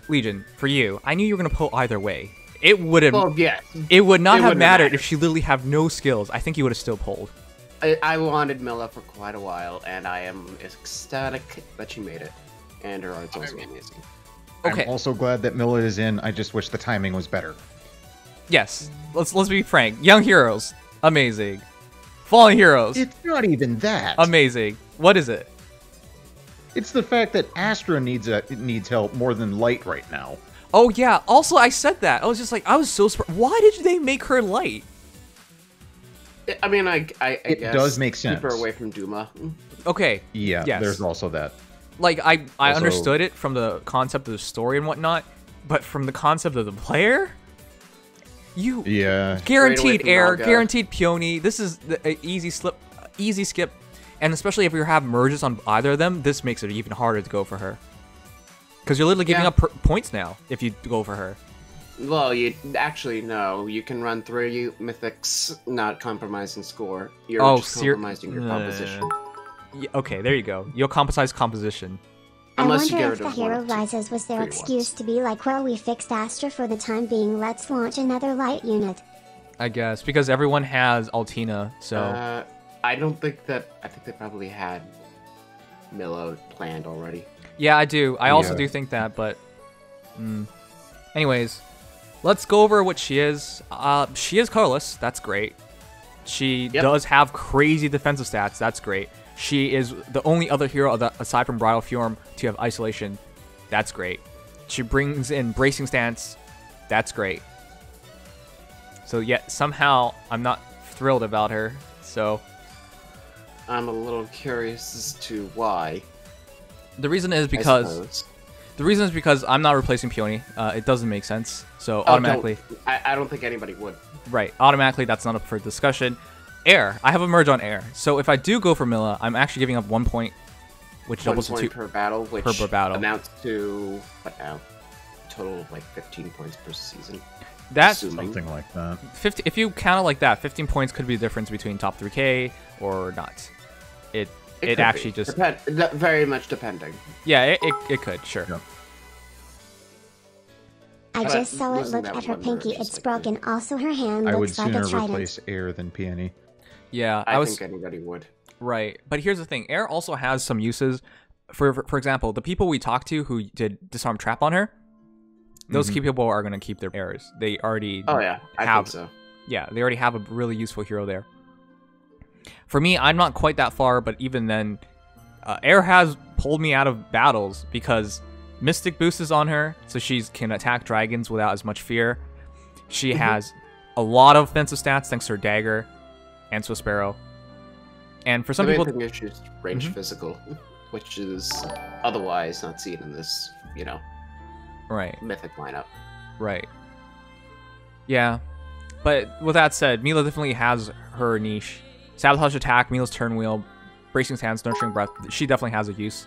Legion, for you, I knew you were gonna pull either way. It wouldn't. Well, yeah. It would not have mattered if she literally have no skills. I think you would have still pulled. I wanted Mila for quite a while, and I am ecstatic that she made it. And her art's also amazing. Okay. I'm also glad that Mila is in. I just wish the timing was better. Yes. Let's be frank. Young Heroes, amazing. Fallen Heroes, It's not even that. amazing. What is it? It's the fact that Astra needs help more than Light right now. Oh yeah. Also, I said that. I was just like, I was so surprised. Why did they make her light? I mean, I It guess does make sense. keep her away from Duma. Okay. Yeah, Yes. there's also that. Like I Also- understood it from the concept of the story and whatnot, but from the concept of the player, you Yeah. guaranteed from air, Naga. guaranteed peony. This is the easy slip, easy skip, and especially if you have merges on either of them, this makes it even harder to go for her. Because you're literally giving Yeah. up points now if you go for her. Well, you actually no. You can run 3 mythics, not compromising score. You're just compromising your composition. Yeah, okay, there you go. You'll compromise composition. Unless you I get wonder rid if the of Hero one or two. Rises was their Three excuse ones. to be like, well, we fixed Astra for the time being, let's launch another light unit. I guess because everyone has Altina, so I don't think that. I think they probably had Mila planned already. yeah, I do. I also Yeah. do think that, but anyways, let's go over what she is. She is colorless. That's great. She does have crazy defensive stats. That's great. She is the only other hero aside from Bridal Fjorm to have isolation. That's great. She brings in bracing stance. That's great. So yet somehow I'm not thrilled about her. So I'm a little curious as to why. the reason is I because suppose. I'm not replacing Peony. It doesn't make sense. So Oh, automatically, I don't think anybody would. right? Automatically, that's not up for discussion. Air. I have a merge on air. So if I do go for Mila, I'm actually giving up 1 point, which One doubles to point 2 per battle, which per battle. amounts to what now? Total of like 15 points per season. That's assuming. Something like that. 50. If you count it like that, 15 points could be the difference between top 3K or not. It could actually be. just Very much depending. yeah, it could, sure. Yeah. I But just saw it losing look that at her one pinky, merge is it's like broken. Also, her hand I would looks like sooner a trident. replace Air than Peony. Yeah, I was think anybody would. right. But here's the thing: air also has some uses. For example, the people we talked to who did disarm trap on her, those key people are gonna keep their airs. They already Oh yeah, I have think so. yeah, they already have a really useful hero there. For me, I'm not quite that far, but even then, Air has pulled me out of battles because Mystic Boost is on her, so she can attack dragons without as much fear. She has a lot of offensive stats thanks to her dagger and Swiss Sparrow. And for some the main people, thing is she's range physical, which is otherwise not seen in this, right, mythic lineup. right, yeah. But with that said, Mila definitely has her niche. Sabotage attack, Mila's turn wheel, bracing stance, nurturing breath. She definitely has a use.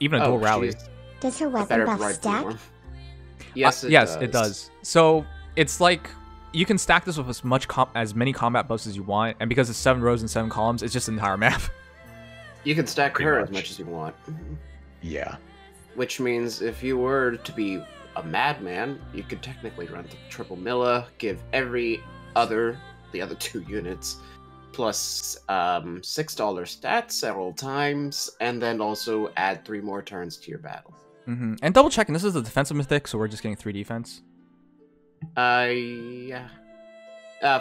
Even a dual rally. she's Does her a weapon better buff bright stack? form. Yes, it does. So it's like you can stack this with as many combat buffs as you want, and because it's 7 rows and 7 columns, it's just an entire map. You can stack Pretty her much. as much as you want. Yeah. Which means if you were to be a madman, you could technically run the triple Mila, give the other 2 units plus $6 stats at all times, and then also add 3 more turns to your battle. And double checking, this is the defensive mythic, so we're just getting 3 defense. Yeah. 5.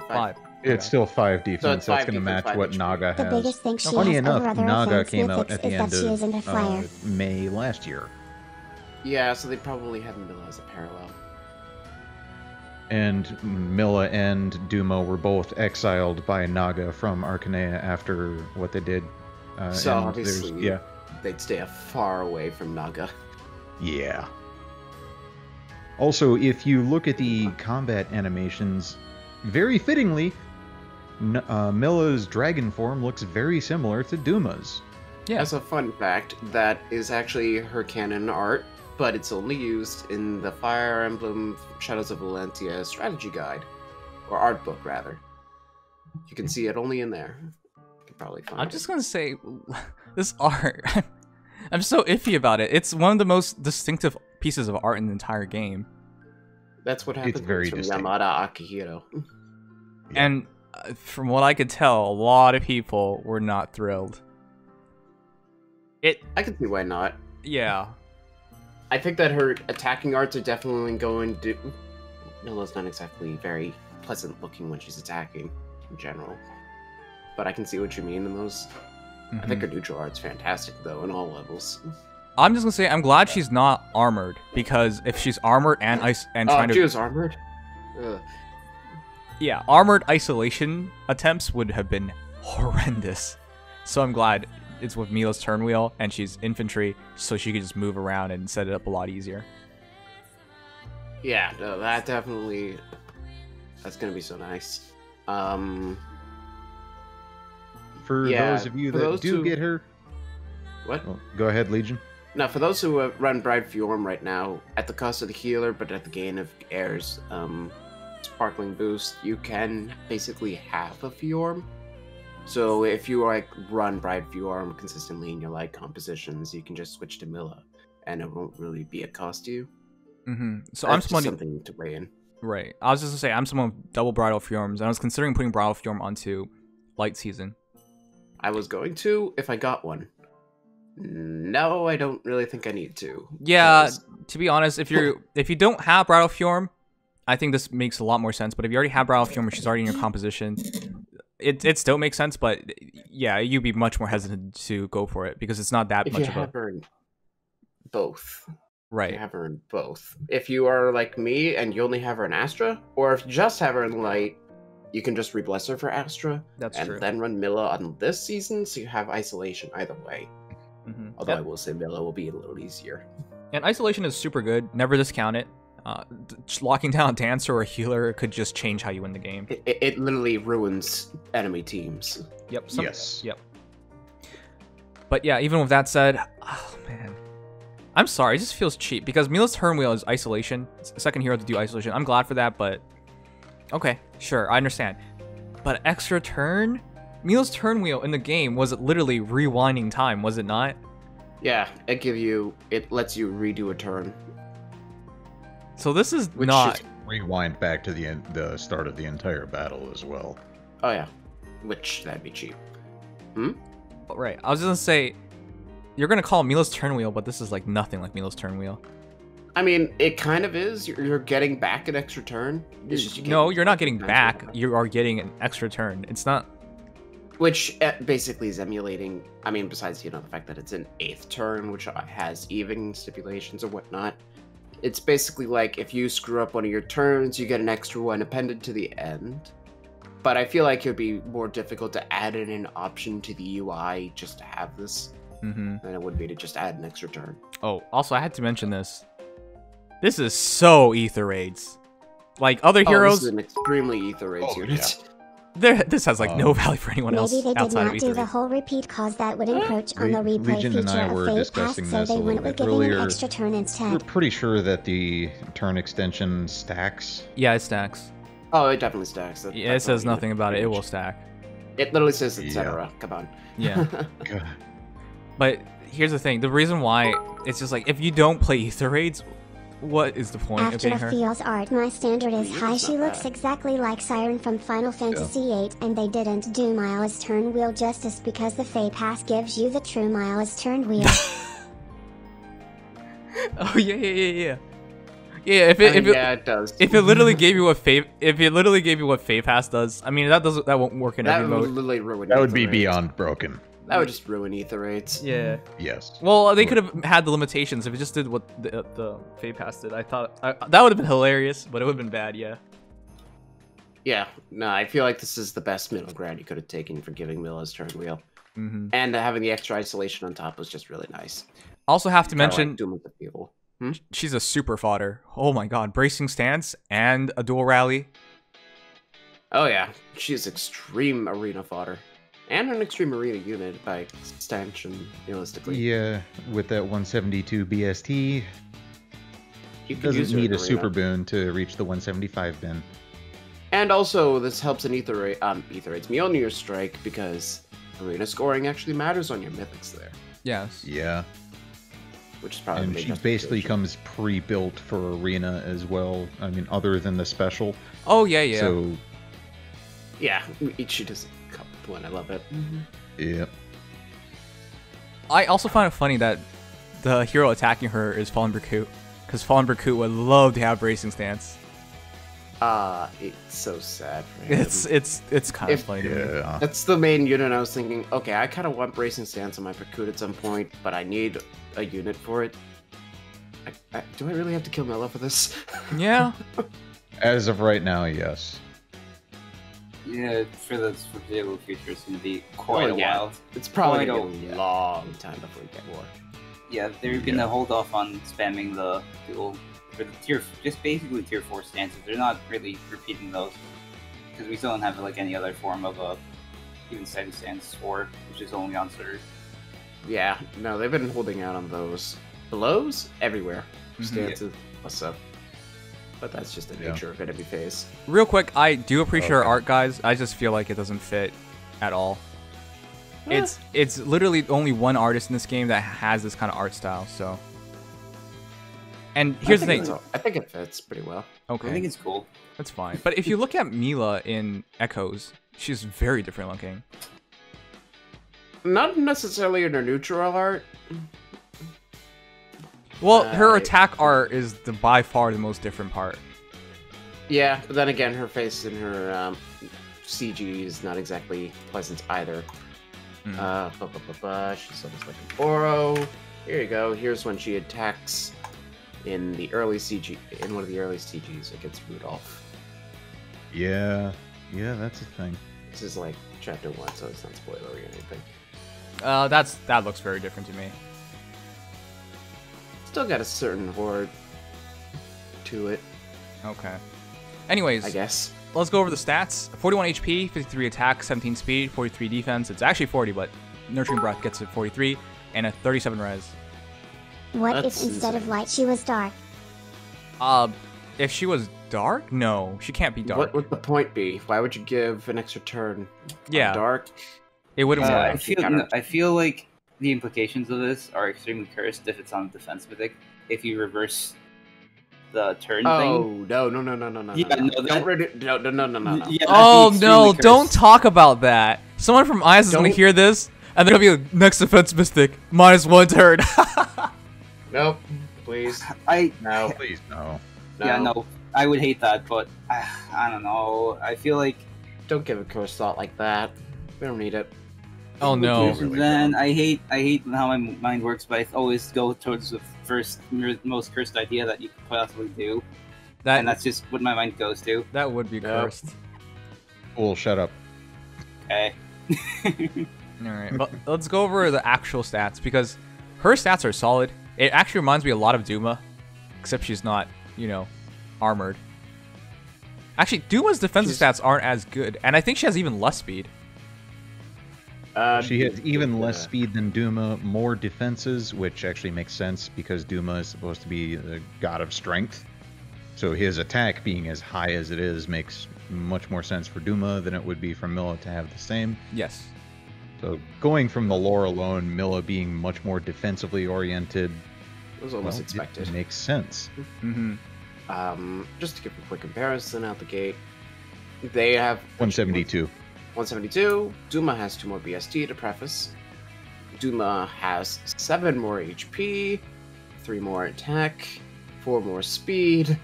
5. It's still 5 defense. So it's That's 5 going to defense, match 5 what HP. Naga The has. biggest thing she Funny has enough, over other Naga offense came out mythics at the is that end she isn't a of fire. May last year. Yeah, so they probably had Mila as a parallel. And Mila and Duma were both exiled by Naga from Arcanea after what they did. So and obviously, yeah. they'd stay far away from Naga. Yeah. Also, if you look at the combat animations, very fittingly, Mila's dragon form looks very similar to Duma's. Yeah. As a fun fact, that is actually her canon art, but it's only used in the Fire Emblem Shadows of Valentia strategy guide, or art book rather. You can see it only in there. You can probably find I'm it. just gonna say, this art, I'm so iffy about it. It's one of the most distinctive pieces of art in the entire game. That's what happens very from distinct. Yamada Akihiro. And from what I could tell, a lot of people were not thrilled. I can see why not. Yeah. I think that her attacking arts are definitely going to... Mila's not exactly very pleasant looking when she's attacking, in general. But I can see what you mean in those. I think her neutral art's fantastic, though, in all levels. I'm just gonna say, I'm glad she's not armored, because if she's armored and trying to... she was armored? Ugh. Yeah, armored isolation attempts would have been horrendous. So I'm glad it's with Mila's turn wheel, and she's infantry, so she could just move around and set it up a lot easier. Yeah, no, that definitely... That's gonna be so nice. For those of you that do get her... What? Oh, go ahead, Legion. Now, for those who run Bride Fjorm right now, at the cost of the healer, but at the gain of Air's Sparkling Boost, you can basically have a Fjorm. So if you run Bride Fjorm consistently in your light compositions, you can just switch to Mila, and it won't really be a cost to you. So That's I'm someone... something to weigh in. Right. I was just gonna say, I'm someone with double Bridal Fjorms, and I was considering putting Bridal Fjorm onto Light Season. I was going to, if I got one. No, I don't really think I need to. Yeah, to be honest, if you don't have Bridal Fjorm, I think this makes a lot more sense. But if you already have Bridal Fjorm, she's already in your composition, it still makes sense. But yeah, you'd be much more hesitant to go for it because it's not that much of a... If you have her in both. Right. You have her in both. If you are like me and you only have her in Astra, or if you just have her in Light, you can just rebless her for Astra. That's and true. then run Mila on this season, so you have isolation either way. Although I will say Mila will be a little easier. And isolation is super good. Never discount it. Locking down a dancer or a healer could just change how you win the game. It literally ruins enemy teams. Yep. Yes. Yep. But yeah, even with that said, oh man, I'm sorry. It just feels cheap because Mila's turn wheel is isolation. It's the second hero to do isolation. I'm glad for that, but okay, sure, I understand. But extra turn? Mila's turn wheel in the game was literally rewinding time, was it not? Yeah, it lets you redo a turn. So this is Which not... Rewind back to the start of the entire battle as well. Oh yeah, which that'd be cheap. Right, I was just gonna say, you're gonna call it Mila's turn wheel, but this is like nothing like Mila's turn wheel. I mean, it kind of is. You're getting back an extra turn. It's just No, you're not getting back. You are getting an extra turn. It's not... Which basically is emulating, I mean, besides, the fact that it's an 8th turn, which has even stipulations or whatnot. It's basically like, if you screw up one of your turns, you get an extra one appended to the end. But I feel like it would be more difficult to add in an option to the UI just to have this, than it would be to just add an extra turn. Oh, also, I had to mention this. This is so Ether Raids. Like, other heroes... This is an extremely Ether Raids unit. Yeah. This has like no value for anyone else Maybe they did outside of not Ether do the Raids. whole repeat cause that would encroach on the replay Legion and feature I were of Fate discussing Past, so this a they little went with bit giving earlier. an extra turn We're instead. pretty sure that the turn extension stacks. Yeah, it stacks. Oh, it definitely stacks. Yeah, it says nothing about it. It will stack. It literally says etc. Come on. Yeah. God. But here's the thing. The reason why it's just like, if you don't play Ether Raids, what is the point of After getting her? Feels art, my standard is high. It's She not looks bad. exactly like Siren from Final Fantasy VIII, and they didn't do Mila's turn wheel justice because the Fey Pass gives you the true Mila's turn wheel. Oh yeah. Yeah, if it yeah, it does. if it literally gave you what Fey Pass does, I mean that won't work in That every would mode. literally ruin. That would be Ether Raids. beyond broken. That would just ruin Ether Raids. Yeah. Yes. Well, they could have had the limitations if it just did what the Fey Pass did. I thought that would have been hilarious, but it would have been bad. Yeah. Yeah, no, I feel like this is the best middle ground you could have taken for giving Mila's turn wheel. And having the extra isolation on top was just really nice. Also have to Kinda like mention, Doom with the People. she's a super fodder. Oh my god, bracing stance and a dual rally. Oh yeah, she's extreme arena fodder. And an extreme arena unit by extension, realistically. Yeah, with that 172 BST, You could doesn't use her need in a arena. super boon to reach the 175 bin. And also, this helps in Ether Raids, Mjolnir Strike, because arena scoring actually matters on your mythics there. Yes. Yeah. which is probably And the main she basically justification. comes pre-built for Arena as well. I mean, other than the special. Oh yeah, yeah. So, Yeah, she does a couple, and I love it. yeah. I also find it funny that the hero attacking her is Fallen Berkut, because Fallen Berkut would love to have bracing stance. It's so sad for him. It's kind of funny to me. Yeah. That's the main unit I was thinking, okay, I kind of want bracing stance on my Berkut at some point, but I need a unit for it. Do I really have to kill Mila for this? Yeah. As of right now, yes. Yeah, for the foreseeable future, it's going to be quite a yeah. while. It's probably Quite going to be a long time before we get war. Yeah, they're going to hold off on spamming the dual for the just basically tier 4 stances. They're not really repeating those because we still don't have like any other form of even steady stance 4, which is only on Surge. Yeah, no, they've been holding out on those. Blows everywhere. Stances, what's up? But that's just the nature of enemy phase. Real quick, I do appreciate her art, guys. I just feel like it doesn't fit at all. It's literally only one artist in this game that has this kind of art style. So, and here's the thing. I think it fits pretty well. Okay, I think it's cool. that's fine. But if you look at Mila in Echoes, she's very different looking. Not necessarily in her neutral art. Well, her attack art is by far the most different part. Yeah, but then again, her face and her CG is not exactly pleasant either. She's almost like a Boro. Here you go. Here's when she attacks in the early CG, in one of the early CGs against Rudolph. Yeah. Yeah, that's a thing. This is like chapter 1, so it's not spoilery or anything. That looks very different to me. Still got a certain horde to it, Okay. Anyways, I guess. let's go over the stats. 41 HP, 53 attack, 17 speed, 43 defense. It's actually 40, but Nurturing Breath gets it 43, and a 37 res. What That's if instead of insane. light she was dark? If she was dark? No, she can't be dark. What would the point be? Why would you give an extra turn? Yeah. Dark. It wouldn't I work. feel like the implications of this are extremely cursed if it's on defense mythic. If you reverse the turn thing. No. Yeah, no, Don't no. Yeah, Oh that'd be no, extremely don't cursed. talk about that. Someone from IS is gonna Don't- hear this, and they're gonna be like, next defense mystic, -1 turn. Nope. Please. I No. Please, no. Yeah, no, I would hate that, but I don't know. I feel like Don't give a curse thought like that. We don't need it. Oh no. then I hate how my mind works, but I always go towards the most cursed idea that you could possibly do, and that's just what my mind goes to. That would be Nope. cursed. Cool, shut up. Okay. Alright, but let's go over the actual stats, because her stats are solid. It actually reminds me a lot of Duma, except she's not, armored. Actually, Duma's defensive stats aren't as good, and I think she has even less speed. She has even less speed than Duma, more defenses, which actually makes sense because Duma is supposed to be the god of strength. So his attack being as high as it is makes much more sense for Duma than it would be for Mila to have the same. Yes. So going from the lore alone, Mila being much more defensively oriented, It was almost well, expected. it makes sense. Mm-hmm. Just to give a quick comparison out the gate, they have 172. 172. Duma has 2 more BST to preface. Duma has 7 more HP, 3 more attack, 4 more speed,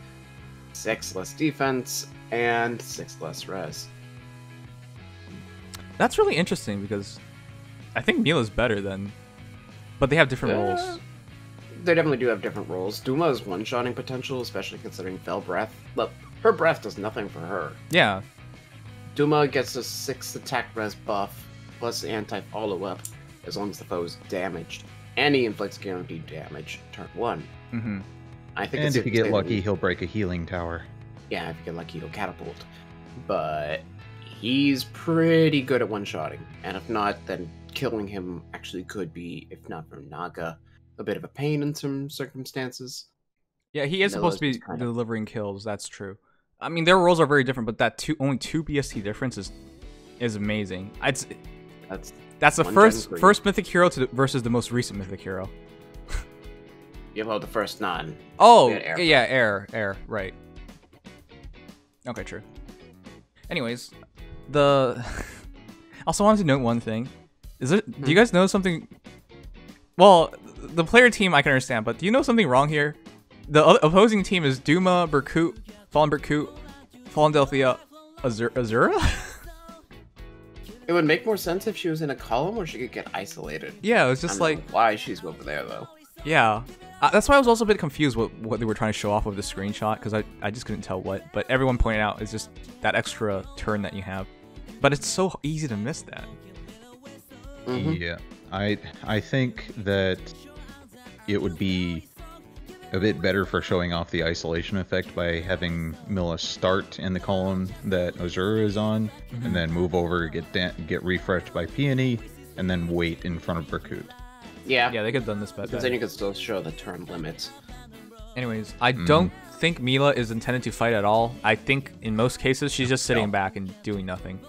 6 less defense, and 6 less res. That's really interesting, because I think Mila's better than... But they have different roles. They definitely do have different roles. Duma has one-shotting potential, especially considering Fell Breath. Look, her breath does nothing for her. Yeah. Duma gets a 6 attack res buff, plus anti-follow-up, as long as the foe is damaged. And he inflicts guaranteed damage, turn 1. Mm-hmm. I think And it's if you get same- lucky, he'll break a healing tower. Yeah, if you get lucky, he'll catapult. But he's pretty good at one-shotting. And if not, then killing him actually could be, if not for Naga, a bit of a pain in some circumstances. Yeah, he is supposed to be Mila's kind of- delivering kills, that's true. I mean, their roles are very different, but that only 2 BST difference is amazing. That's the one first gen for you. Mythic Hero versus the most recent Mythic Hero. the first non. Oh, We had air. yeah, air, right. Okay, true. Anyways, also wanted to note one thing. Do you guys know something? Well, the player team I can understand, but do you know something wrong here? The opposing team is Duma, Berkut, Fallen Delphia, Azura? It would make more sense if she was in a column where she could get isolated. Yeah, it was just I don't like... know why she's over there, though. Yeah. That's why I was also a bit confused with what they were trying to show off with the screenshot, because I just couldn't tell what. But everyone pointed out it's just that extra turn that you have. But it's so easy to miss that. Yeah, I think that it would be a bit better for showing off the isolation effect by having Mila start in the column that Azura is on, and then move over, get refreshed by Peony, and then wait in front of Berkut. Yeah. Yeah, they could have done this better. Because then you could still show the turn limits. Anyways, I don't think Mila is intended to fight at all. I think in most cases she's just sitting back and doing nothing.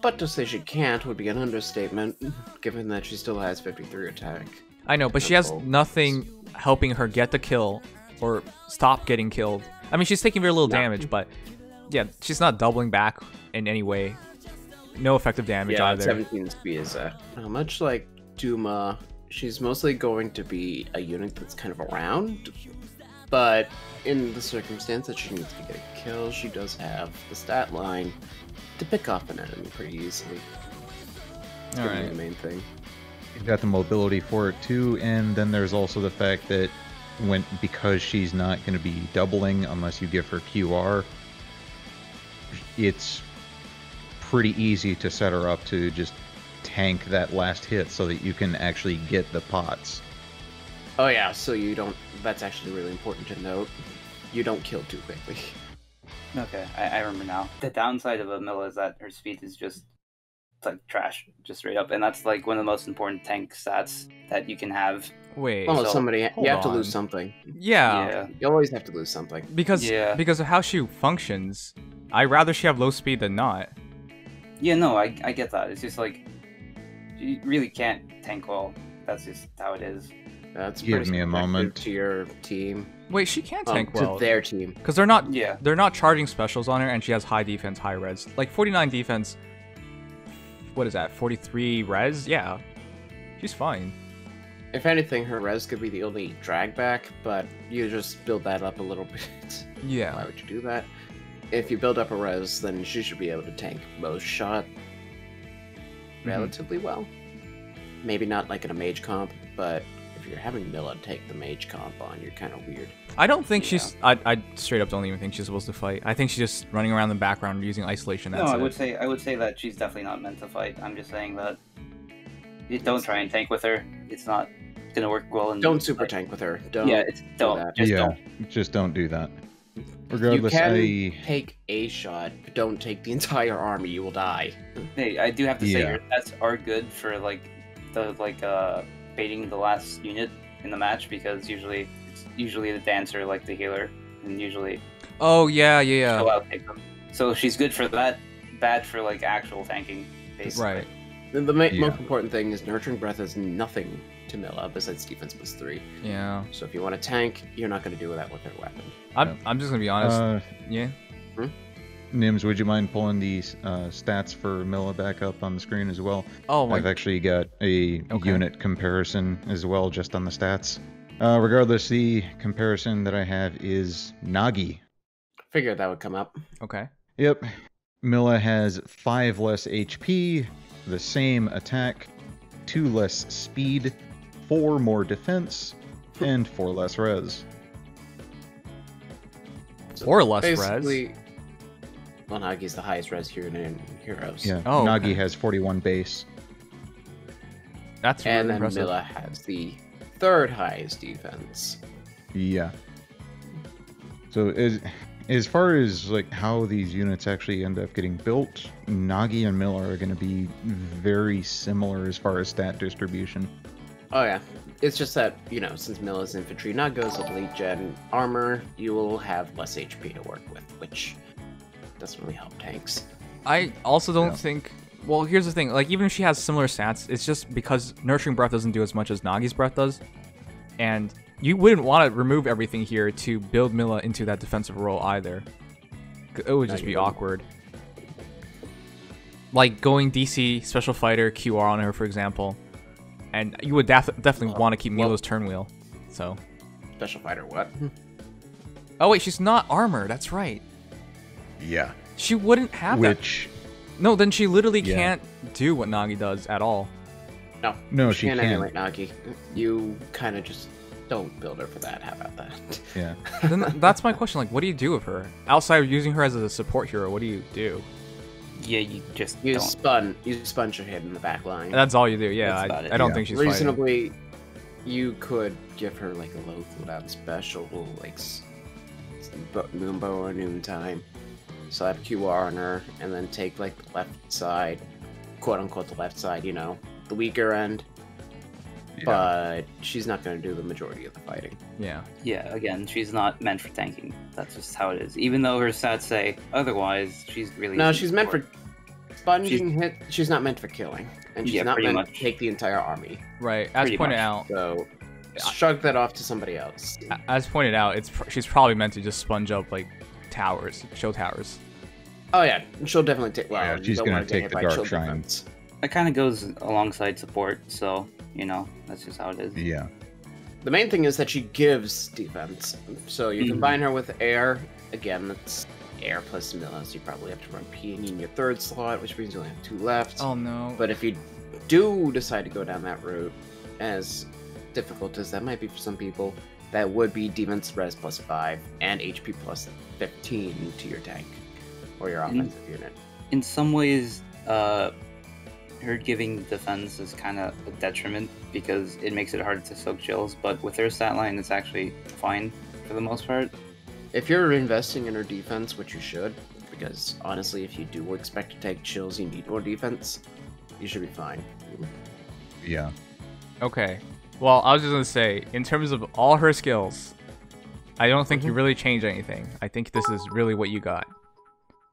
But to say she can't would be an understatement, given that she still has 53 attack. I know, but she has nothing helping her get the kill or stop getting killed. I mean, she's taking very little damage, but yeah, she's not doubling back in any way. No effective damage either. 17 speed is much like Duma, she's mostly going to be a unit that's kind of around, but in the circumstance that she needs to get a kill, she does have the stat line to pick off an enemy pretty easily. That's gonna be the main thing. You've got the mobility for it too, and then there's also the fact that because she's not going to be doubling unless you give her QR, it's pretty easy to set her up to just tank that last hit so that you can actually get the pots. Oh yeah, so you don't... That's actually really important to note. You don't kill too quickly. Okay, I remember now. The downside of a Mila is that her speed is just like trash, just straight up, and that's like one of the most important tank stats that you can have. Wait, Well, so, you have to on. lose something. Yeah, You always have to lose something. because of how she functions, I'd rather she have low speed than not. Yeah, no, I get that. It's just like you really can't tank well. That's just how it is. That's Give pretty me a subjective moment. to your team. Wait, she can't tank well To their team. because they're not charging specials on her, and she has high defense, high res. Like 49 defense. What is that? 43 res? Yeah, she's fine. If anything, her res could be the only drag back, but you just build that up a little bit. Yeah. Why would you do that? If you build up a res, then she should be able to tank most shot relatively well. Maybe not like in a mage comp, but if you're having Mila take the mage comp on, you're kind of weird. I don't think she's... I straight up don't even think she's supposed to fight. I think she's just running around in the background using isolation. That's I would say that she's definitely not meant to fight. I'm just saying that you don't try and tank with her. It's not gonna work well. And Don't super tank with her. Don't. Don't. Just don't do that. Regardless, you can take a shot, but don't take the entire army. You will die. Hey, I do have to say your stats are good for baiting the last unit in the match, because usually the dancer, like the healer, and usually Oh yeah. she'll outtake them. So she's good for that, bad for like actual tanking, basically. Right. The most important thing is Nurturing Breath is nothing to Mila besides defense +3. Yeah. So if you want to tank, you're not going to do that with her weapon. I'm just gonna be honest. Yeah. Nims, would you mind pulling these stats for Mila back up on the screen as well? Oh my. I've actually got a unit comparison as well, just on the stats. Regardless, the comparison that I have is Nagi. Figured that would come up. Okay. Yep. Mila has 5 less HP, the same attack, 2 less speed, 4 more defense, and 4 less res. Or less Basically, res. well, Nagi's the highest res hero in Heroes. Yeah. Oh, Nagi okay. has 41 base. That's really And then impressive. Mila has the 3rd highest defense. Yeah. So as far as like how these units actually end up getting built, Nagi and Mila are going to be very similar as far as stat distribution. Oh yeah, it's just that, since Mila's infantry, Naga's elite gen armor, you will have less HP to work with, which doesn't really help tanks. I also don't think... Well, here's the thing. Like, even if she has similar stats, it's just because Nurturing Breath doesn't do as much as Nagi's Breath does. And you wouldn't want to remove everything here to build Mila into that defensive role either. It would just be awkward. Like going DC, Special Fighter, QR on her, for example. And you would definitely want to keep Mila's turn wheel. So. Special Fighter what? Oh wait, she's not armor. That's right. Yeah. She wouldn't have that. No, then she literally can't do what Nagi does at all. No, she can't can't. emulate Nagi. You kind of just don't build her for that. How about that? Yeah. Then that's my question. Like, what do you do with her? Outside of using her as a support hero, what do you do? Yeah, you just You don't. sponge her head in the back line. That's all you do. Yeah, That's about it. I don't think she's fighting. Reasonably, you could give her like a low cooldown special, like Moonbow or Noontime. Slap QR on her, and then take like the left side, quote unquote the left side, you know, the weaker end. Yeah. But she's not going to do the majority of the fighting. Yeah. Yeah, again, she's not meant for tanking. That's just how it is. Even though her stats say otherwise, she's really... No, she's meant for sponging hit. She's not meant for killing. And she's not meant to take the entire army. Right. As pointed out. So, shrug that off to somebody else. As pointed out, she's probably meant to just sponge up, like, towers, show towers. Oh, yeah. She'll definitely take... Well, yeah, she's going to take the Dark Shrine. That kind of goes alongside support, so, you know, that's just how it is. Yeah. The main thing is that she gives defense. So you combine her with air. Again, that's air plus Mila, so you probably have to run Peony in your third slot, which means you only have 2 left. Oh, no. But if you do decide to go down that route, as difficult as that might be for some people, that would be defense res plus 5 and HP plus 15 to your tank or your offensive unit. In some ways, her giving defense is kind of a detriment because it makes it hard to soak chills, but with her stat line, it's actually fine for the most part. If you're investing in her defense, which you should, because honestly, if you do expect to take chills, you need more defense, you should be fine. Yeah. Okay. Well, I was just going to say, in terms of all her skills, I don't think you really changed anything. I think this is really what you got.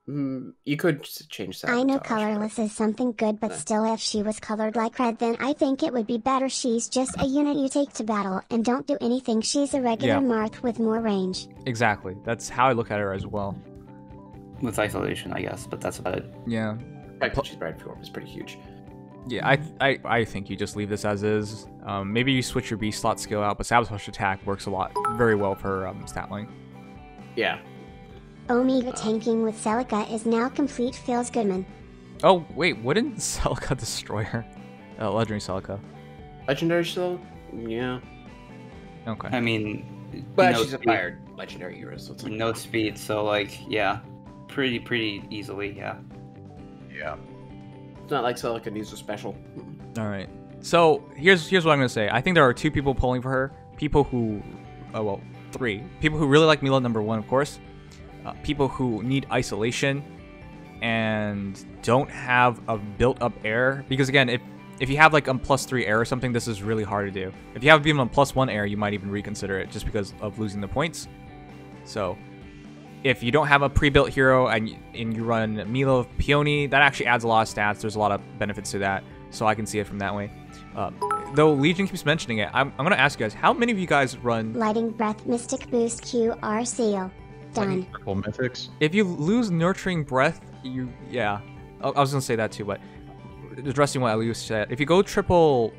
You could change that. I know colorless is something good, but still if she was colored like red, then I think it would be better. She's just a unit you take to battle and don't do anything. She's a regular Marth with more range. Exactly. That's how I look at her as well. With isolation, I guess, but that's about it. Yeah. The fact that she's red form is pretty huge. Yeah, I think you just leave this as is. Maybe you switch your B slot skill out, but Sabotage Attack works very well for her stat line. Yeah. Omega tanking with Celica is now complete. Feels Goodman. Oh, wait, wouldn't Celica destroy her? Legendary Celica. Legendary still? Yeah. Okay. I mean... But she's a fired legendary hero, so it's like... No speed, so like, yeah. Pretty easily, yeah. Yeah. It's not like Celica needs a special. Alright. So, here's what I'm going to say. I think there are 2 people pulling for her. People who... Oh, well, 3. People who really like Mila, number 1, of course. People who need isolation and don't have a built-up air. Because again, if you have like a +3 air or something, this is really hard to do. If you have even a +1 air, you might even reconsider it just because of losing the points. So, if you don't have a pre-built hero and you run Mila Peony, that actually adds a lot of stats. There's a lot of benefits to that, so I can see it from that way. Though Legion keeps mentioning it, I'm going to ask you guys, how many of you guys run... Lighting Breath, Mystic Boost, QR Seal. Done. Purple mythics. If you lose Nurturing Breath, I was gonna say that too, but addressing what Elias said, if you go triple,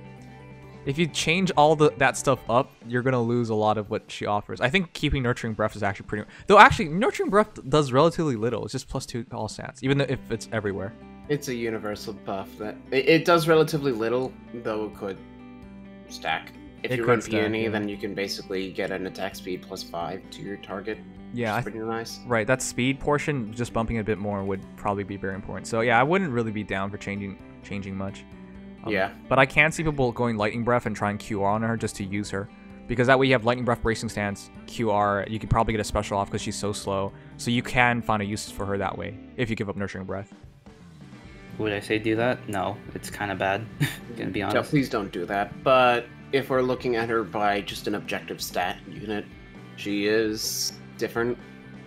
if you change all that stuff up, you're gonna lose a lot of what she offers. I think keeping Nurturing Breath is actually pretty. Though actually, Nurturing Breath does relatively little. It's just +2 to all stats, even if it's everywhere. It's a universal buff that it does relatively little, though it could stack. If you run Peony, then you can basically get an attack speed +5 to your target. Yeah, pretty nice. Right, that speed portion, just bumping a bit more would probably be very important. So yeah, I wouldn't really be down for changing much. Yeah. But I can see people going Lightning Breath and trying QR on her just to use her. Because that way you have Lightning Breath, Bracing Stance, QR, you could probably get a special off because she's so slow. So you can find a use for her that way, if you give up Nurturing Breath. Would I say do that? No, it's kind of bad, gonna be honest. No, please don't do that. But if we're looking at her by just an objective stat unit, she is different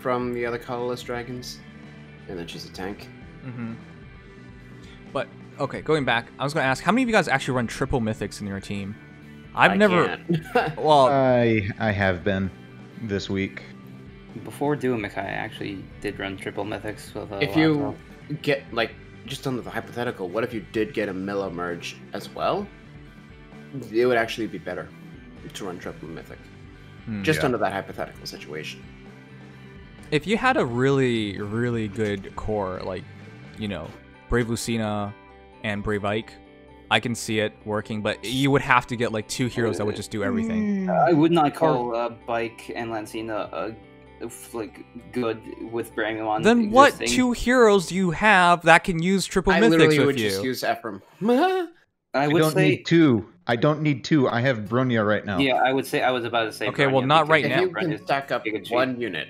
from the other colorless dragons, and then she's a tank. But okay, going back, I was going to ask, how many of you guys actually run triple mythics in your team? I've never. Can't. Well, I have been this week. Before doing Mikai, I actually did run triple mythics with a If you get, like, just under the hypothetical, what if you did get a Mila merge as well? It would actually be better to run triple mythic. Just under that hypothetical situation. if you had a really, really good core, like, you know, Brave Lucina and Brave Ike, I can see it working, but you would have to get like 2 heroes that would just do everything. I would not call Bike and Lancina like good with Bramon. Then what 2 heroes do you have that can use triple I mythics literally with would you? just use Ephraim. I would say need 2. I don't need 2. I have Bronya right now. yeah. I would say I was about to say. Okay, well, Bronya, not right because now. If you can stack up big and cheap. one unit,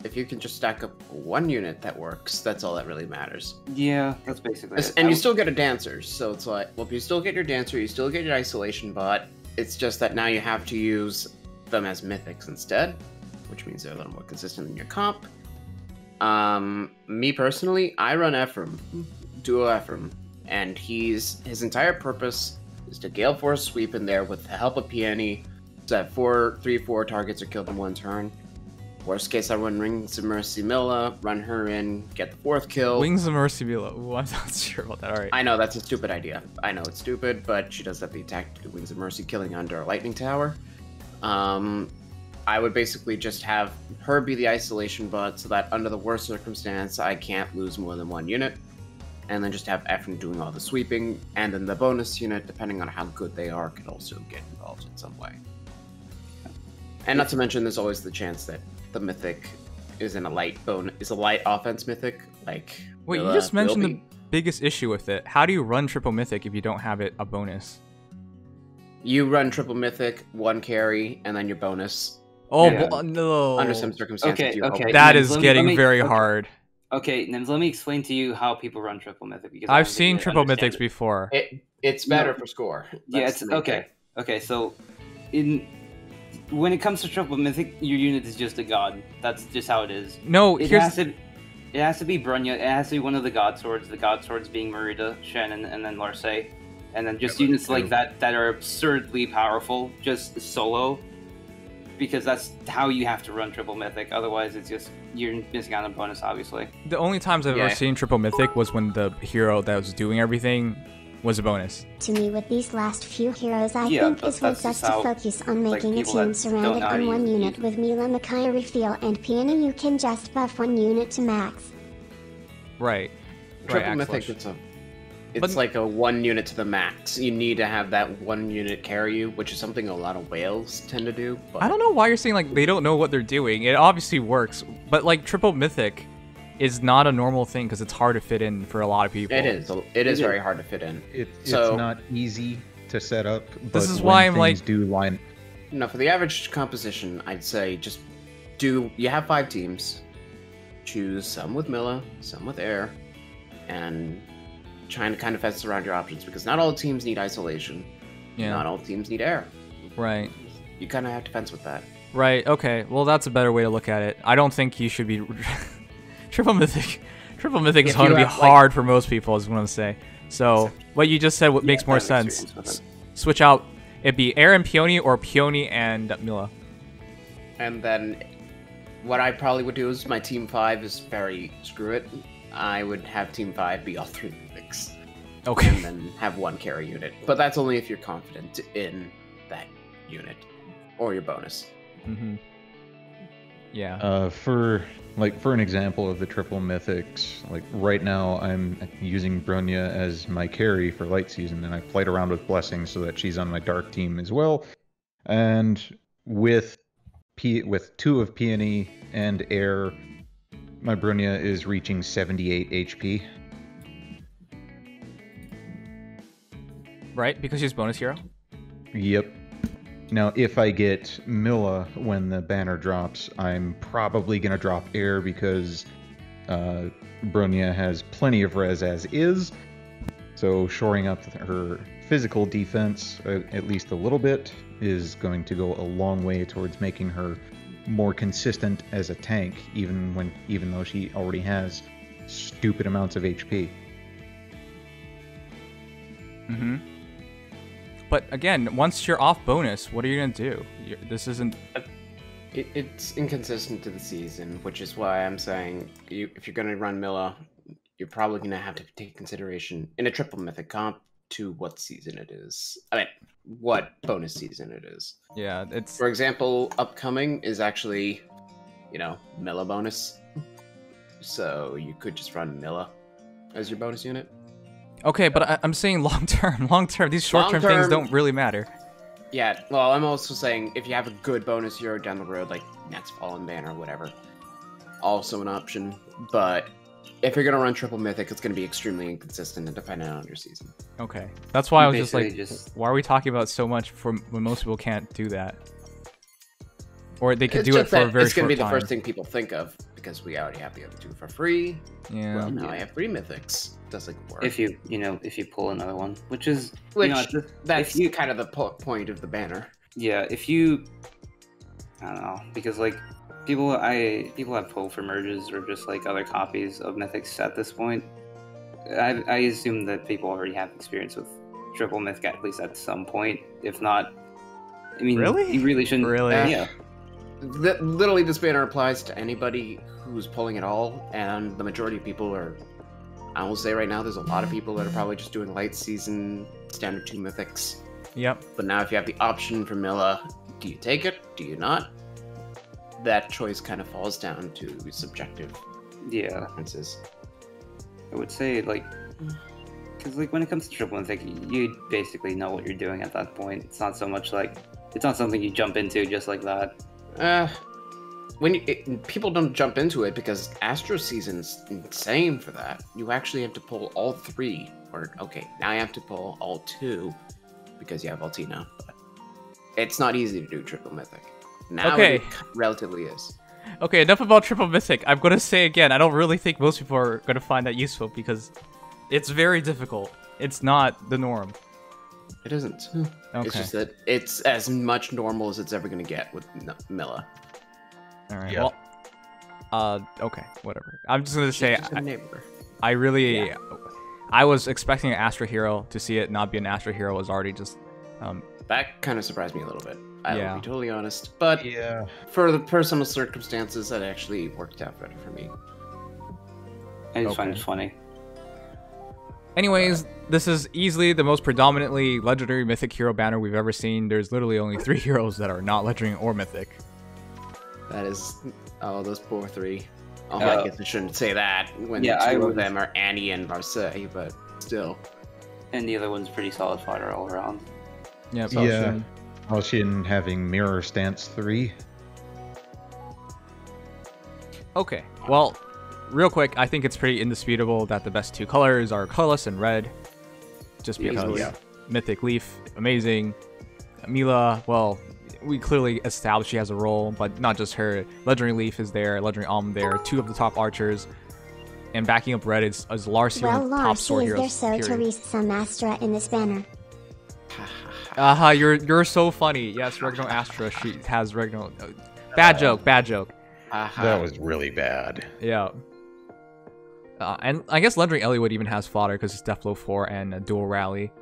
if you can just stack up one unit that works, that's all that really matters. Yeah, that's basically it. And you still get a dancer, so it's like, well, if you still get your dancer, you still get your isolation bot. It's just that now you have to use them as mythics instead, which means they're a little more consistent in your comp. Me personally, I run Ephraim, duo Ephraim, and his entire purpose is to Gale Force sweep in there with the help of Peony, so that 3/4 targets are killed in one turn. Worst case, I run Rings of Mercy Mila, run her in, get the 4th kill. Wings of Mercy Mila. Ooh, I'm not sure about that. All right. I know that's a stupid idea. I know it's stupid, but she does have the attack to do Wings of Mercy, killing under a lightning tower. I would basically just have her be the isolation bot, so that under the worst circumstance, I can't lose more than 1 unit. And then just have Ephraim doing all the sweeping, and then the bonus unit, depending on how good they are, could also get involved in some way. And not to mention, there's always the chance that the mythic is a light offense mythic. Like, Wait, Mila you just mentioned will the be. biggest issue with it. How do you run triple mythic if you don't have it a bonus? You run triple mythic, 1 carry, and then your bonus. Oh, Yeah. no. Under some circumstances, Okay, you okay. hope- That Nims, is let me- getting let me- very okay. hard. Okay, Nims, let me explain to you how people run triple mythic because I I've don't seen really triple understand mythics it. before. It's better No. for score. Yeah, That's it's the main okay. thing. Okay, so when it comes to triple mythic, your unit is just a god. That's just how it is. No, It here's has to be Bronya. It has to be one of the god swords. The god swords being Merida, Shannon, and then Larcey, and then just units like that that are absurdly powerful, just solo. Because that's how you have to run triple mythic. Otherwise, it's just you're missing out on bonus, obviously. the only times I've Yeah. ever seen triple mythic was when the hero that was doing everything was a bonus. To me, with these last few heroes, I Yeah, think but is wants that's us just to how, focus on like, making a people that team surrounded don't know how on to one use unit these. with Mila, Makai, Reveal, and Peony. You can just buff 1 unit to max. Right. Triple right, mythic, Axlush. it's But- like a 1 unit to the max. You need to have that 1 unit carry you, which is something a lot of whales tend to do. But I don't know why you're saying like they don't know what they're doing. It obviously works, but like triple mythic is not a normal thing because it's hard to fit in for a lot of people. It is. It is very hard to fit in. It's So- not easy to set up. But is when why I'm things like- do line. No, for the average composition, I'd say just you have 5 teams. Choose some with Mila, some with Air, and trying to kind of fence around your options because not all teams need isolation. Yeah. Not all teams need Air. Right. You kind of have to fence with that. Right. Okay. Well, that's a better way to look at it. I don't think you should be triple mythic. Triple mythic is If going to you be have, like- hard for most people, is what I'm saying. So what you just said what makes more I have sense. experience with Switch out. It'd be Air and Peony or Peony and Mila. And then what I probably would do is my team 5 is very screw it. I would have team 5 be all 3 mythics. Okay. And then have 1 carry unit. But that's only if you're confident in that unit or your bonus. Mm-hmm. Yeah. For an example of the triple mythics, like right now I'm using Bronya as my carry for light season, and I played around with Blessing so that she's on my dark team as well. And with 2 of Peony and Air, my Bronya is reaching 78 HP. Right? Because she's bonus hero. Yep. Now, if I get Mila when the banner drops, I'm probably going to drop Air because Bronya has plenty of res as is. So shoring up her physical defense, at least a little bit, is going to go a long way towards making her more consistent as a tank, even though she already has stupid amounts of HP. Mm-hmm. But again, once you're off bonus, what are you gonna do? This isn't. It's inconsistent to the season, which is why I'm saying if you're gonna run Mila, you're probably gonna have to take consideration in a triple mythic comp to what season it is. I mean, what bonus season it is. Yeah, it's. For example, upcoming is actually, Mila bonus. So you could just run Mila as your bonus unit. Okay, but I'm saying long term. Long term, these short term things don't really matter. Yeah, well, I'm also saying if you have a good bonus hero down the road, like Next Fallen Banner or whatever, also an option. But if you're gonna run triple mythic, it's gonna be extremely inconsistent and dependent on your season. Okay, that's why I was Basically just like, why are we talking about so much when most people can't do that? Or they could do it for a very short time. It's gonna be the first thing people think of because we already have the other two for free. Yeah. Well, now I have 3 mythics. Doesn't work. If you pull another one, that's kind of the point of the banner. Yeah, I don't know, because like people have pull for merges or just like other copies of mythics at this point. I assume that people already have experience with triple mythic at least at some point. If not, I mean, really? You really shouldn't. Really? Yeah. Literally, this banner applies to anybody who's pulling at all, and the majority of people are. I will say right now, there's a lot of people that are probably just doing light season, standard 2 mythics. Yep. But now if you have the option for Mila, do you take it? Do you not? That choice kind of falls down to subjective differences. I would say, because when it comes to triple mythic, you basically know what you're doing at that point. It's not so much it's not something you jump into just like that. People don't jump into it because Astro Season's insane for that. You actually have to pull all 3, or now you have to pull all 2 because you have Altina. But it's not easy to do triple mythic. Now it relatively is. Okay, enough about triple mythic. I'm gonna say again, I don't really think most people are gonna find that useful because it's very difficult. It's not the norm. It isn't. Okay. It's just that it's as much normal as it's ever gonna get with Mila. All right. Yeah. Well, okay, whatever. I'm just gonna say, I Yeah. was expecting an Astro Hero. To see it not be an Astro Hero was already just. That kind of surprised me a little bit. I Yeah. will be totally honest, but for the personal circumstances, that actually worked out better for me. I just find it funny. Anyways, this is easily the most predominantly legendary mythic hero banner we've ever seen. There's literally only 3 heroes that are not legendary or mythic. That is, those poor 3. I guess I shouldn't say that when 2 of them are Annie and Marseille, but still. And the other one's pretty solid fighter all around. Yeah. Alshin having Mirror Stance 3. Okay, well, real quick, I think it's pretty indisputable that the best 2 colors are colorless and red. Just because Mythic Leaf, amazing. Mila, well, we clearly established she has a role, but not just her. Legendary Leaf is there, Legendary Alm there, 2 of the top archers. And backing up red is Larcy, one of the top sword heroes. Is there so Therese some Astra in this banner? You're so funny. Yes, Regnal Astra. She has Regnal. Bad joke. That was really bad. Yeah. And I guess Legendary Ellie even has fodder because it's Deathblow 4 and a dual rally.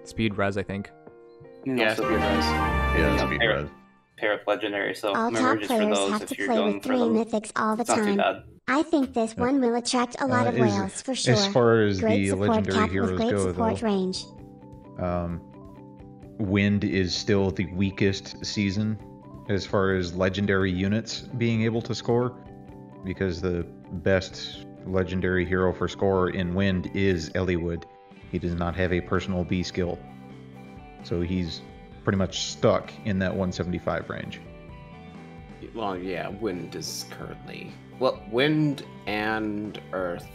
Speed res, I think. Yeah, Speed res. Yeah, Speed res. Pair of legendary, so all top players have to play with 3 mythics all the time. I think this one will attract a lot of whales for sure. As far as great the support legendary cap heroes with great go, support though, range. Wind is still the weakest season as far as legendary units being able to score, because the best legendary hero for score in Wind is Eliwood. He does not have a personal B skill, so he's pretty much stuck in that 175 range. Well, yeah, Wind is currently... Well, Wind and Earth,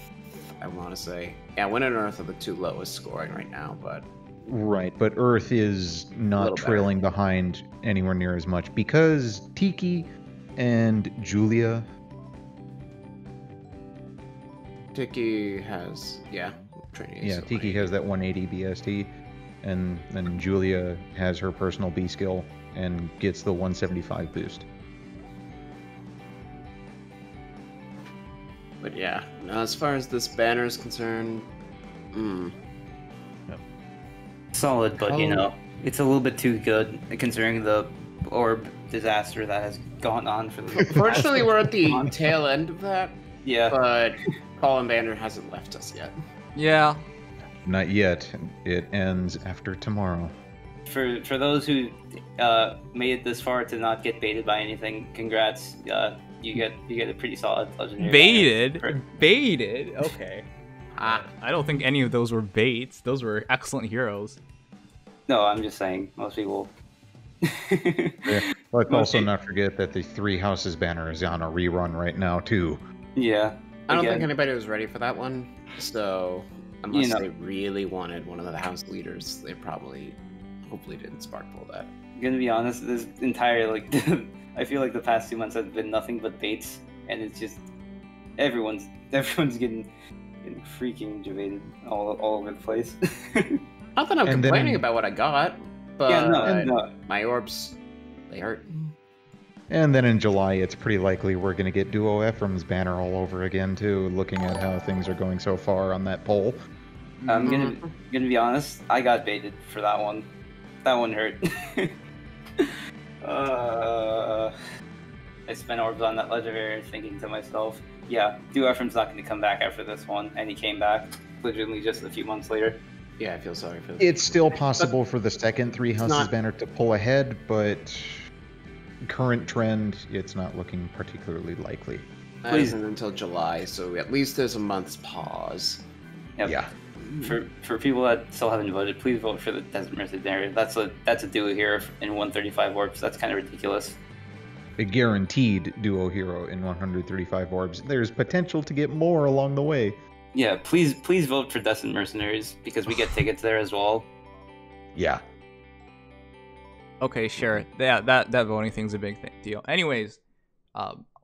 I want to say. Yeah, Wind and Earth are the 2 lowest scoring right now, but... Right, but Earth is not trailing behind anywhere near as much because Tiki and Julia... Tiki has... training. Yeah, Tiki has that 180 BST, and then Julia has her personal B skill and gets the 175 boost. But yeah, as far as this banner is concerned, solid, but It's a little bit too good considering the orb disaster that has gone on for the. Fortunately, we're at the tail end of that. Yeah. But Fallen Banner hasn't left us yet. Yeah. Not yet. It ends after tomorrow. For those who made it this far to not get baited by anything, congrats. You get a pretty solid legendary. Baited? Baited? Okay. I don't think any of those were baits. Those were excellent heroes. No, I'm just saying most people. Yeah. Let's also not forget that the Three Houses banner is on a rerun right now too. Yeah. I don't think anybody was ready for that one. So unless they really wanted one of the house leaders, they probably hopefully didn't spark pull that. I'm gonna be honest, this entire I feel like the past 2 months have been nothing but baits, and it's just everyone's getting freaking debated all over the place. Not that I'm complaining about what I got, but yeah, my orbs, they hurt. And then in July, it's pretty likely we're going to get Duo Ephraim's banner all over again too, looking at how things are going so far on that poll. I'm gonna be honest, I got baited for that one. That one hurt. I spent orbs on that legendary thinking to myself, yeah, Duo Ephraim's not going to come back after this one, and he came back legitimately just a few months later. Yeah, I feel sorry for that. It's still possible for the second Three Houses banner to pull ahead, but current trend, it's not looking particularly likely. That isn't until July, so at least there's a month's pause. Yep. Yeah. For people that still haven't voted, please vote for the Desert Mercenary. That's a duo hero in 135 orbs. That's kind of ridiculous. A guaranteed duo hero in 135 orbs. There's potential to get more along the way. Yeah, please vote for Desert Mercenaries because we get tickets there as well. Yeah. Okay, sure. Yeah, that voting thing's a big deal. Anyways,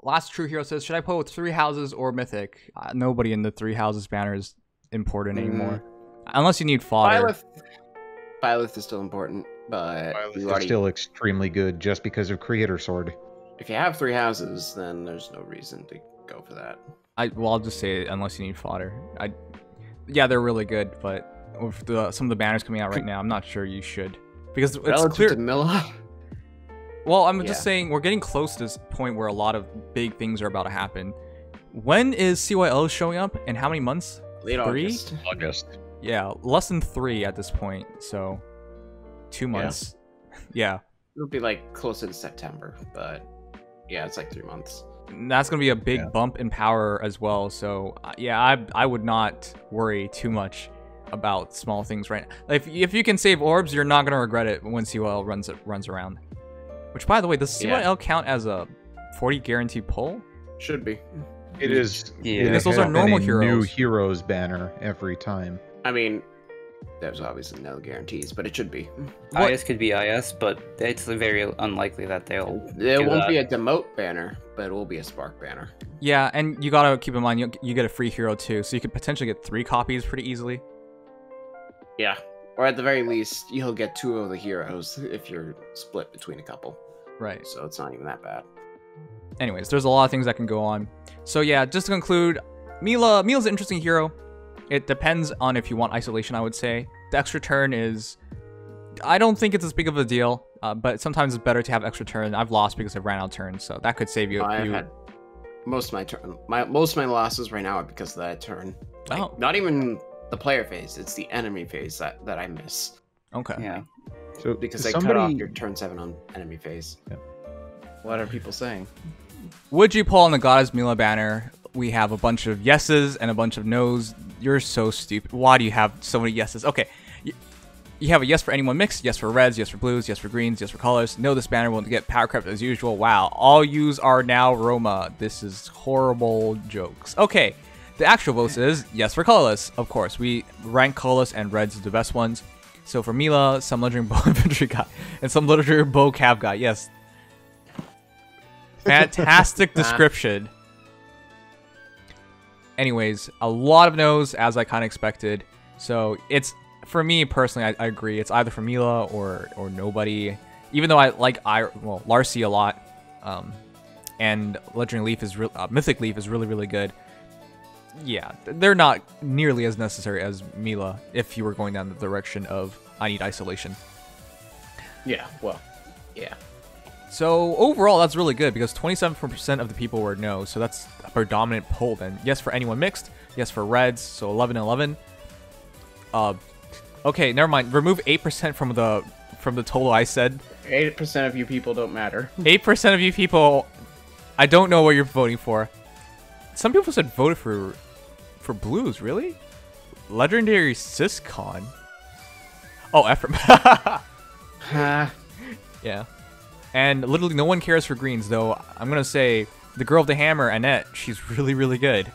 last True Hero says, should I play with Three Houses or Mythic? Nobody in the Three Houses banner is important anymore. Unless you need fodder. Byleth is still important, but Byleth is still extremely good just because of Creator Sword. If you have Three Houses, then there's no reason to go for that. I'll just say it, unless you need fodder. Yeah, they're really good, but with some of the banners coming out right now, I'm not sure you should. Because it's clear. To Mila? Well, I'm just saying, we're getting close to this point where a lot of big things are about to happen. When is CYL showing up, and how many months? Late 3? August. Yeah, less than 3 at this point, so 2 months. Yeah. It'll be like closer to September, but yeah, it's like 3 months. And that's going to be a big bump in power as well, so yeah, I would not worry too much about small things right now. If you can save orbs, you're not going to regret it when CYL runs around. Which, by the way, does CYL count as a 40 guarantee pull? Should be. It is. Yeah. Because those are normal heroes. New heroes banner every time. I mean, there's obviously no guarantees, but it should be. IS could be IS, but it's very unlikely that they'll. It won't be a demote banner, but it will be a spark banner. Yeah, and you gotta keep in mind you get a free hero too, so you could potentially get 3 copies pretty easily. Yeah, or at the very least, you'll get 2 of the heroes if you're split between a couple. Right. So it's not even that bad. Anyways, there's a lot of things that can go on. So yeah, just to conclude, Mila's an interesting hero. It depends on if you want isolation, I would say. The extra turn is... I don't think it's as big of a deal, but sometimes it's better to have extra turn. I've lost because I ran out of turns, so that could save you a few... I've had most of my turn. Most of my losses right now are because of that turn. Like, not even the player phase, it's the enemy phase that I miss. Okay. Yeah. So because they cut off your turn 7 on enemy phase. Yeah. What are people saying? Would you pull on the Goddess Mila banner? We have a bunch of yeses and a bunch of nos. You're so stupid. Why do you have so many yeses? Okay. You have a yes for anyone mixed, yes for reds, yes for blues, yes for greens, yes for colors. No, this banner will get power crept as usual. Wow. All yous are now Roma. This is horrible jokes. Okay. The actual vote is yes for colorless. Of course, we rank colorless and reds as the best ones. So for Mila, some legendary bow infantry guy and some legendary bow cav guy. Yes. Fantastic description. Anyways, a lot of no's as I kind of expected. So it's, for me personally, I agree. It's either for Mila or nobody. Even though I like Larcy a lot, and Legendary Leaf is Mythic Leaf is really good. Yeah, they're not nearly as necessary as Mila if you were going down the direction of I need isolation. Yeah, well, yeah. So overall, that's really good because 27% of the people were no. So that's a predominant poll then. Yes for anyone mixed. Yes for reds. So 11 and 11. Okay, never mind. Remove 8% from the total I said. 8% of you people don't matter. 8% of you people, I don't know what you're voting for. Some people said voted for blues. Really? Legendary Syscon. Oh, Ephraim. Yeah. And literally no one cares for greens, though. I'm going to say the girl of the hammer, Annette, she's really, really good.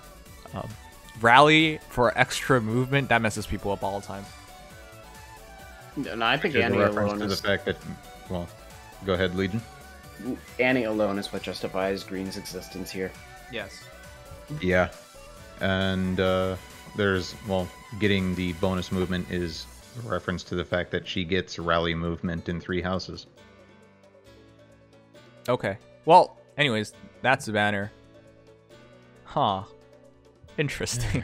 Rally for extra movement, that messes people up all the time. No, I think There's Annie a reference alone to the is... fact that, well, go ahead, Legion. Annie alone is what justifies green's existence here. Yes. Yeah. And there's, well, getting the bonus movement is a reference to the fact that she gets rally movement in 3 houses. Okay. Well, anyways, that's the banner. Huh. Interesting.